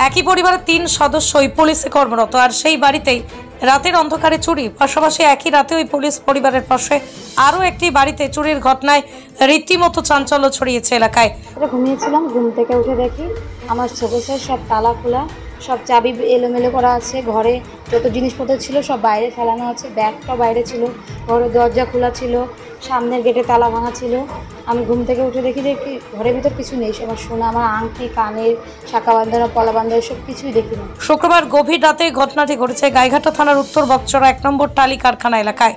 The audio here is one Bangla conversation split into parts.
একই পরিবারের 3 সদস্যই পুলিশে কর্মরত, আর সেই বাড়িতেই রাতের অন্ধকারে চুরি। পাশাপাশি একই রাতে ওই পুলিশ পরিবারের পাশে আরও একটি বাড়িতে চুরির ঘটনায় রীতিমতো চাঞ্চল্য ছড়িয়েছে এলাকায়। ঘুমিয়েছিলাম, ঘুম থেকে উঠে দেখি আমার শোকেসের সব তালা খোলা, সব চাবি এলোমেলো করা আছে, ঘরে যত জিনিসপত্র ছিল সব বাইরে ফেলানো আছে, ব্যাগটা বাইরে ছিল, ঘরের দরজা খোলা ছিল, সামনের গেটে তালা ভাঙা ছিল। আমি ঘুম থেকে উঠে দেখি যে ঘরের ভিতর কিছু নেই, আমার সোনা, আমার আংটি, কানের শাখা বাঁধানো, পলা বাঁধানো, সব কিছুই দেখি না। শুক্রবার গভীর রাতে ঘটনাটি ঘটেছে গাইঘাটা থানার উত্তর বকচড়া 1 নম্বর টালি কারখানা এলাকায়।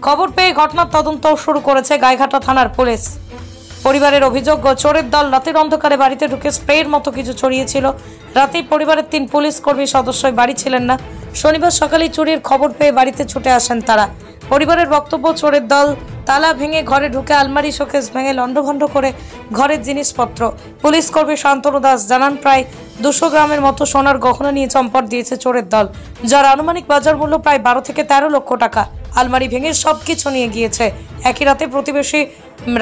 খবর পেয়ে ঘটনার তদন্ত শুরু করেছে গাইঘাটা থানার পুলিশ। পরিবারের অভিযোগ, চোরের দল রাতের অন্ধকারে বাড়িতে ঢুকে স্প্রের মতো কিছু ছড়িয়েছিল। রাতেই পরিবারের 3 পুলিশ কর্মী সদস্যই বাড়ি ছিলেন না। শনিবার সকালে চুরির খবর পেয়ে বাড়িতে ছুটে আসেন তারা। পরিবারের বক্তব্য, চোরের দল তালা ভেঙে ঘরে ঢুকে আলমারি, শোকেস ভেঙে লণ্ডভণ্ড করে ঘরের জিনিসপত্র। পুলিশ কর্মী শান্তনু দাস জানান, প্রায় 200 গ্রামের মতো সোনার গহনা নিয়ে চম্পট দিয়েছে চোরের দল, যার আনুমানিক বাজার মূল্য প্রায় 12 থেকে 13 লক্ষ টাকা। আলমারি ভেঙে সবকিছু নিয়ে গিয়েছে। একই রাতে প্রতিবেশী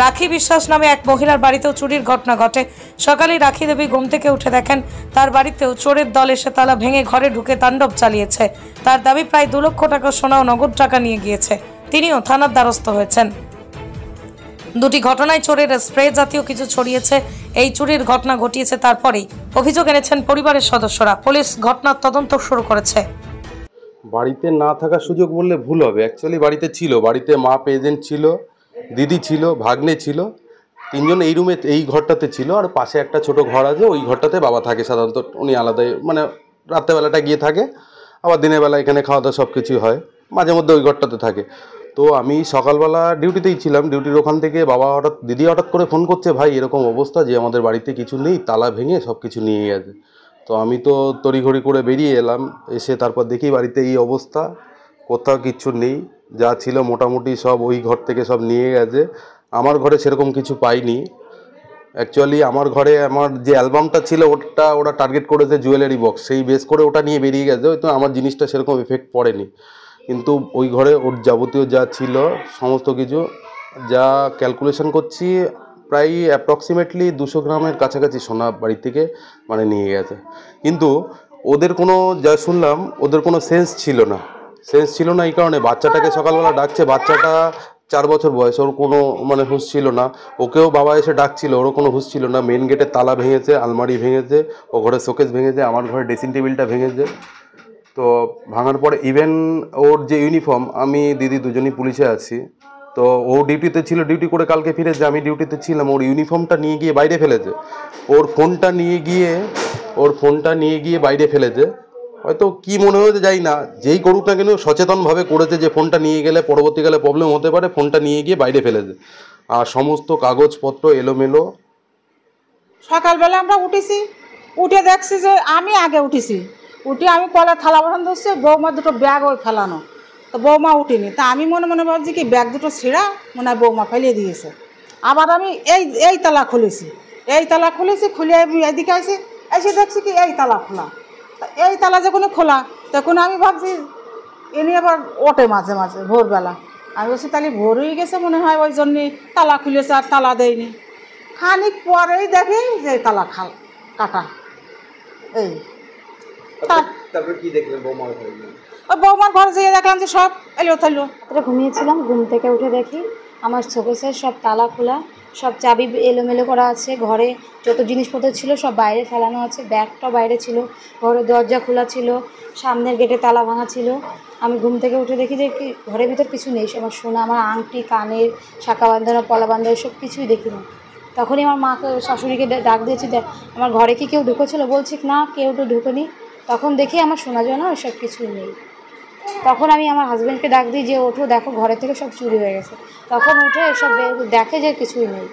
রাখি বিশ্বাস নামে এক মহিলার বাড়িতেও চুরির ঘটনা ঘটে। সকালে রাখি দেবী ঘুম থেকে উঠে দেখেন তার বাড়িতেও চোরের দল এসে তালা ভেঙে ঘরে ঢুকে তাণ্ডব চালিয়েছে। তার দাবি, প্রায় 2 লক্ষ টাকা সোনা ও নগদ টাকা নিয়ে গিয়েছে। তিনিও থানার দ্বারস্থ হয়েছেন। দুটি ঘটনায় চোরের স্প্রে জাতীয় কিছু ছড়িয়েছে। এই চুরির ঘটনা ঘটিয়েছে, তারপরেই অভিযোগ এনেছেন পরিবারের সদস্যরা। পুলিশ ঘটনার তদন্ত শুরু করেছে। বাড়িতে না থাকার সুযোগ বললে ভুল হবে, অ্যাকচুয়ালি বাড়িতে ছিল। বাড়িতে মা প্রেজেন্ট ছিল, দিদি ছিল, ভাগ্নে ছিল, 3 জন এই রুমে, এই ঘরটাতে ছিল। আর পাশে একটা ছোট ঘর আছে, ওই ঘরটাতে বাবা থাকে সাধারণত। উনি আলাদাই, মানে রাত্রেবেলাটা গিয়ে থাকে, আবার দিনের বেলা এখানে খাওয়া দাওয়া সব কিছুই হয়, মাঝে মধ্যে ওই ঘরটাতে থাকে। তো আমি সকালবেলা ডিউটিতেই ছিলাম, ডিউটির ওখান থেকে বাবা দিদি হঠাৎ করে ফোন করছে, ভাই এরকম অবস্থা যে আমাদের বাড়িতে কিছু নেই, তালা ভেঙে সব কিছু নিয়ে গেছে। তো আমি তো তড়িঘড়ি করে বেরিয়ে এলাম, এসে তারপর দেখি বাড়িতে এই অবস্থা, কোথাও কিচ্ছু নেই, যা ছিল মোটামুটি সব ওই ঘর থেকে সব নিয়ে গেছে। আমার ঘরে সেরকম কিছু পাইনি। অ্যাকচুয়ালি আমার ঘরে আমার যে অ্যালবামটা ছিল ওরা টার্গেট করেছে জুয়েলারি বক্স, সেই বেস করে ওটা নিয়ে বেরিয়ে গেছে। হয়তো আমার জিনিসটা সেরকম এফেক্ট পড়েনি, কিন্তু ওই ঘরে ওর যাবতীয় যা ছিল সমস্ত কিছু, যা ক্যালকুলেশন করছি প্রায় অ্যাপ্রক্সিমেটলি 200 গ্রামের কাছাকাছি সোনা বাড়ি থেকে মানে নিয়ে গেছে। কিন্তু ওদের কোনো, যা শুনলাম, ওদের কোনো সেন্স ছিল না। এই কারণে বাচ্চাটাকে সকালবেলা ডাকছে, বাচ্চাটা 4 বছর বয়স, ওর কোনো মানে হুঁশ ছিল না। ওকেও বাবা এসে ডাকছিল, ওরও কোনো হুঁশ ছিল না। মেন গেটের তালা ভেঙেছে, আলমারি ভেঙেছে, ও ঘরে শোকেস ভেঙেছে, আমার ঘরে ড্রেসিং টেবিলটা ভেঙেছে। তো ভাঙার পরে ইভেন ওর যে ইউনিফর্ম, আমি দিদি দুজনই পুলিশে আছি, তো ও ডিউটিতে ছিল, ডিউটি করে কালকে ফিরেছে, আমি ডিউটিতে ছিলাম। ওর ইউনিফর্মটা নিয়ে গিয়ে বাইরে ফেলেছে, ওর ফোনটা নিয়ে গিয়ে বাইরে ফেলেছে। হয়তো কি মনে হয়েছে জানি না, যেই করুক না কেন সচেতনভাবে করেছে যে ফোনটা নিয়ে গেলে পরবর্তীকালে প্রবলেম হতে পারে, ফোনটা নিয়ে গিয়ে বাইরে ফেলেছে। আর সমস্ত কাগজপত্র এলোমেলো। সকালবেলা আমরা উঠেছি, উঠে দেখছি যে আমি আগে উঠেছি, উঠে আমি কলা থালা বাসন ধরছি, বৌমা দুটো ব্যাগ ওই ফেলানো, তো বৌমা উঠিনি। তা আমি মনে মনে ভাবছি কি ব্যাগ দুটো ছিঁড়া মনে হয় বৌমা ফেলিয়ে দিয়েছে। আবার আমি এই তালা খুলেছি, খুলে আমি এদিকে এসে দেখছি কি এই তালা খোলা। তা এই তালা যখন খোলা, তখন আমি ভাবছি এনে আবার ওঠে মাঝে মাঝে ভোরবেলা। আমি বলছি তাহলে ভোর হয়ে গেছে মনে হয়, ওই জন্যে তালা খুলেছে আর তালা দেয়নি। খানিক পরেই দেখি যে তালা কাটা। এই তারপর কি দেখলেন বৌমার ঘরে? ওই বৌমার ঘরে যেয়ে দেখলাম যে সব এলো থাইলো। ঘুমিয়েছিলাম, ঘুম থেকে উঠে দেখি আমার শোকেসের সব তালা খোলা, সব চাবি এলোমেলো করা আছে, ঘরে যত জিনিসপত্র ছিল সব বাইরে ফেলানো আছে, ব্যাগটা বাইরে ছিল, ঘরের দরজা খোলা ছিল, সামনের গেটে তালা ভাঙা ছিল। আমি ঘুম থেকে উঠে দেখি যে ঘরের ভিতর কিছু নেই, আমার সোনা, আমার আংটি, কানের শাখা বাঁধানো, পলা বাঁধানো, সব কিছুই দেখি না। তখনই আমার মাকে, শাশুড়িকে ডাক দিয়েছি, দেখ আমার ঘরে কি কেউ ঢুকেছিল? বলছি না, কেউ তো ঢুকেনি। তখন দেখি আমার শোনা যায় না, সব কিছুই নেই। তখন আমি আমার হাজব্যান্ডকে ডাক দিই যে ওঠো, দেখো ঘরে থেকে সব চুরি হয়ে গেছে। তখন উঠে এসব দেখে যে কিছুই নেই।